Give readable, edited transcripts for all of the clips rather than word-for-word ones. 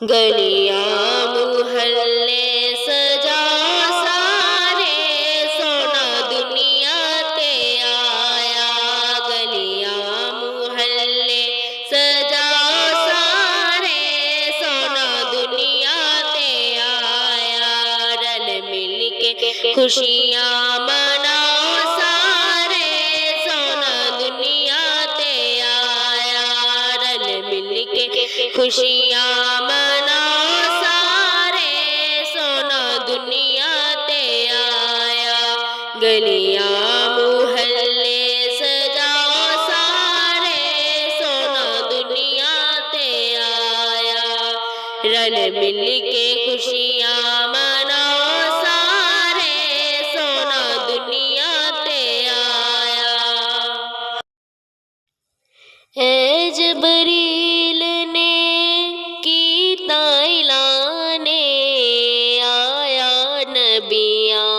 गलियां मुहल्ले सजाओ सारे, सोना दुनिया ते आया। गलियां मुहल्ले सजाओ सारे, सोना दुनिया ते आया। रल मिल के खुशियां मनाओ सारे, सोना दुनिया ते आया। रल मिल के खुशियां गलियां मुहल्ले सजाओ सारे, सोना दुनिया ते आया। रल मिल के खुशियां मनाओ सारे, सोना दुनिया ते आया। है जबरील ने कीता ऐलाने, आया नबियां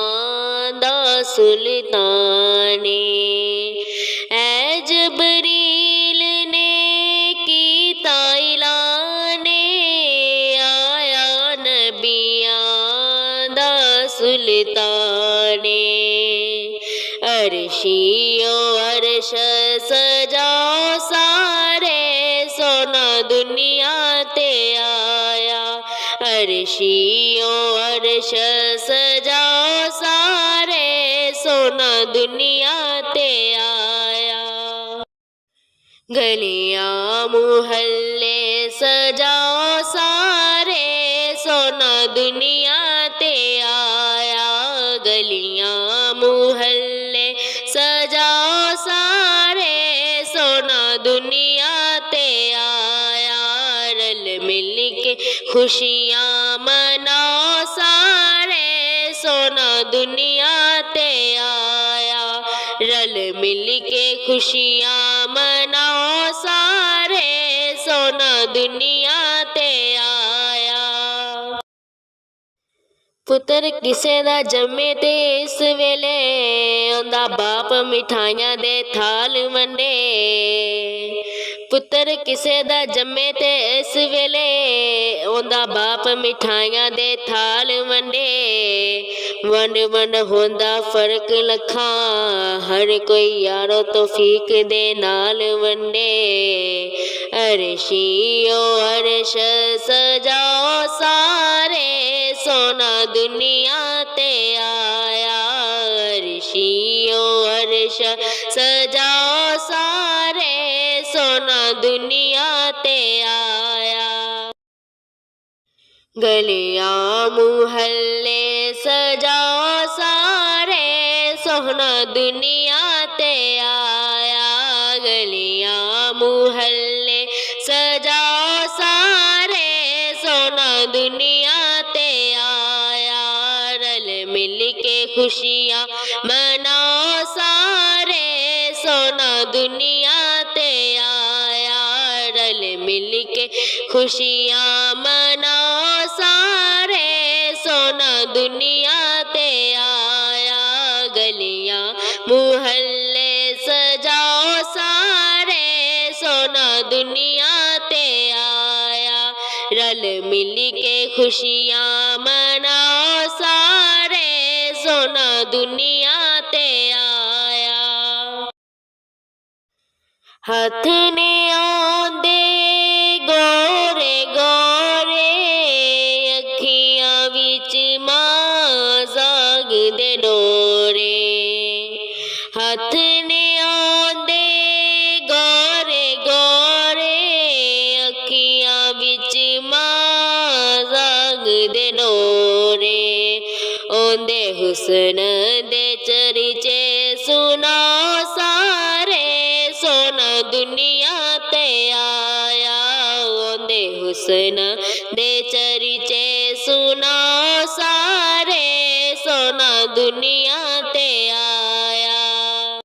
सुल्ताने। ऐ जबरील ने कीता ऐलाने, आया नबियां दा सुल्ताने। अर्शियो अर्श सजाओ सारे, सोना दुनिया ते आया। अर्शियो अर्श सजाओ सारे, सोना दुनिया ते आया। गलियां मुहल्ले सजाओ सारे, सोना दुनिया ते आया। गलियां मुहल्ले सजाओ सारे, सोना दुनिया ते आया। रल मिल के खुशियां मनाओ सारे, सोना दुनिया ते आया। रल मिल के खुशियां मनाओ सारे, सोना दुनिया ते आया। पुत्र किसे दा जम्मे ते इस वेले, ओंदा बाप मिठाइयां दे थाल वंडे। पुत्र किसे दा जम्मे ते इस वेले, ओंदा बाप मिठाइयां दे थाल वंडे। वंड वंड होंदा फर्क लखां, हर कोई यारो तौफीक दे नाल वंडे। अर्शियो अर्श सजाओ सारे, सोना दुनिया ते आया। अर्शियो अर्श सजाओ सारे, सोना दुनिया ते आया। गलियां मुहल्ले सजाओ सारे, सोना दुनिया ते आया। गलियां मुहल्ले सजाओ सारे, सोना दुनिया ते आया। रल मिल के खुशियां मनाओ सारे, सोना दुनिया ते आया। रल मिल के खुशियां मनाओ सारे, सोना दुनिया ते आया। गलियां मुहल्ले सजाओ सारे, सोना दुनिया ते आया। रल मिल के खुशियां मनाओ सारे, सोना दुनिया ते आया। हथ ने आंदे गोरे गोरे, अखियां विच मां जाग दे डोरे। हथ ने आंदे गोरे गोरे, अखियां विच मां जाग दे डोरे। ओंदे हुस्न दे चरिचे सुनाओ सारे, सोना दुनिया ते आया। ओंदे हुस्न दे चरिचे सुनाओ सारे, सोना दुनिया ते आया।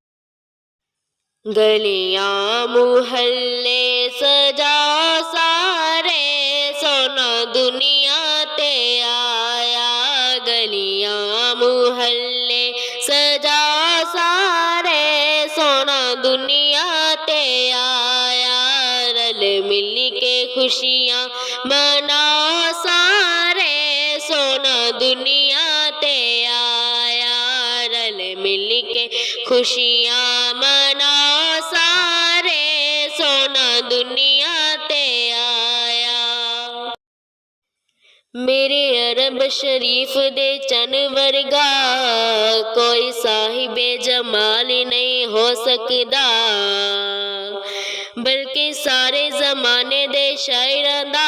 गलियां मुहल्ले सजाओ सारे, सोना दुनिया ते आया। गलियां मुहल्ले सजाओ सारे, सोना दुनिया ते आया। रल मिल के खुशियां मनाओ सारे सोना दुनिया ते आया। रल मिल के खुशियाँ मनाओ सारे सोना दुनिया ते आया। मेरे अरब शरीफ दे चन वर्गा कोई साहिबे जमाल नहीं हो सकदा, बल्कि सारे जमाने दे शायरां दा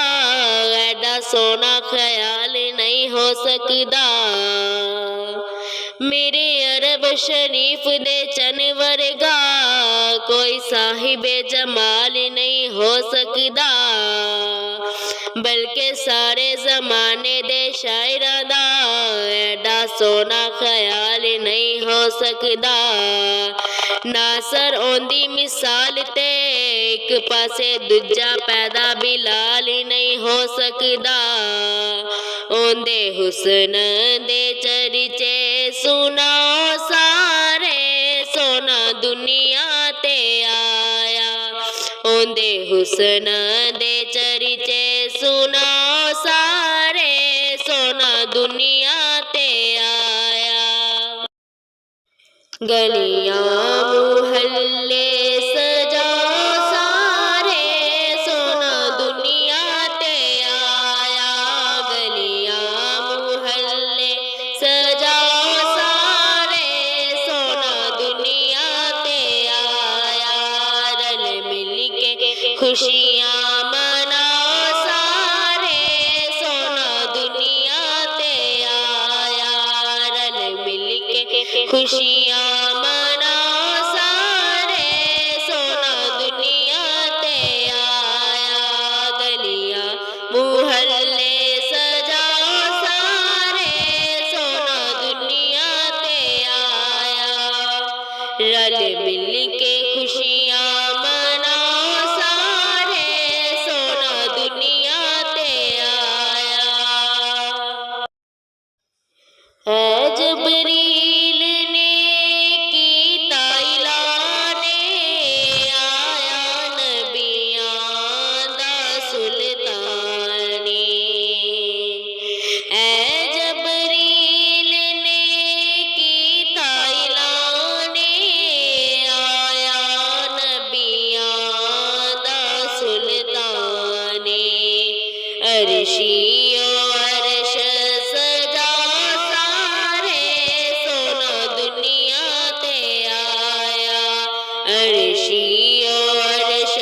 ऐडा सोना ख्याल नहीं हो सकदा। मेरे अरब शरीफ दे चन वर्गा कोई साहिबे जमाल नहीं हो सकदा, बल्कि सारे जमाने दे शायरां दा ऐडा सोना ख्याल नहीं हो सकदा। नासर ओंदी मिसाल ते एक पासे दूजा पैदा बिलाल नहीं हो सकदा। ओंदे हुस्न दे चर्चे सुनाओ सारे सोना दुनिया ते आया। ओंदे हुस्न दे चर्चे सुनाओ सारे सोना दुनिया ते आया। गलियां मुहल्ले सजाओ सारे सोना दुनिया ते आया। गलियां मुहल्ले सजाओ सारे सोना दुनिया ते आया। रल मिल के खुशियाँ मनाओ सारे सोना दुनिया ते आया। रल मिल के खुशियाँ मनाओ सारे सोना दुनिया ते आया। गलियां मुहल्ले सजाओ सारे सोना दुनिया ते आया। रल मिल के खुशियाँ मनाओ सारे सोना दुनिया ते आया। ऐ जबरील ने कीता ऐलाने आया नबियां दा सुल्तानी। ऐ जबरील ने कीता ऐलाने आया नबियां दा सुल्तानी। अर्शियो अर्श सजाओ सारे सोना दुनिया ते आया। अर्शियो अर्श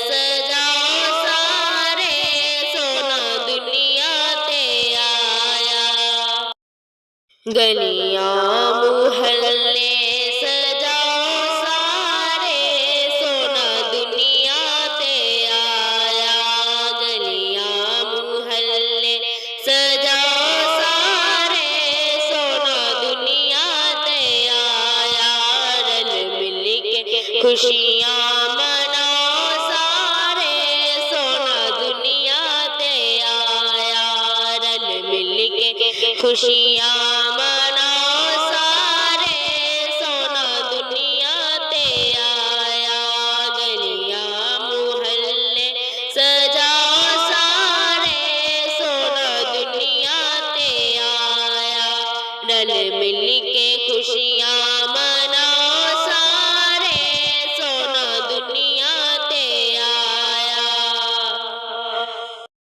सजाओ सारे सोना दुनिया ते आया। गलियां मुहल्ले सजाओ सारे सोना दुनिया ते आया। गलियां मुहल्ले सजाओ सारे सोना दुनिया ते आया। रल मिल के खुशियाँ मनाओ सारे सोना दुनिया ते आया। रल मिल के खुशियाँ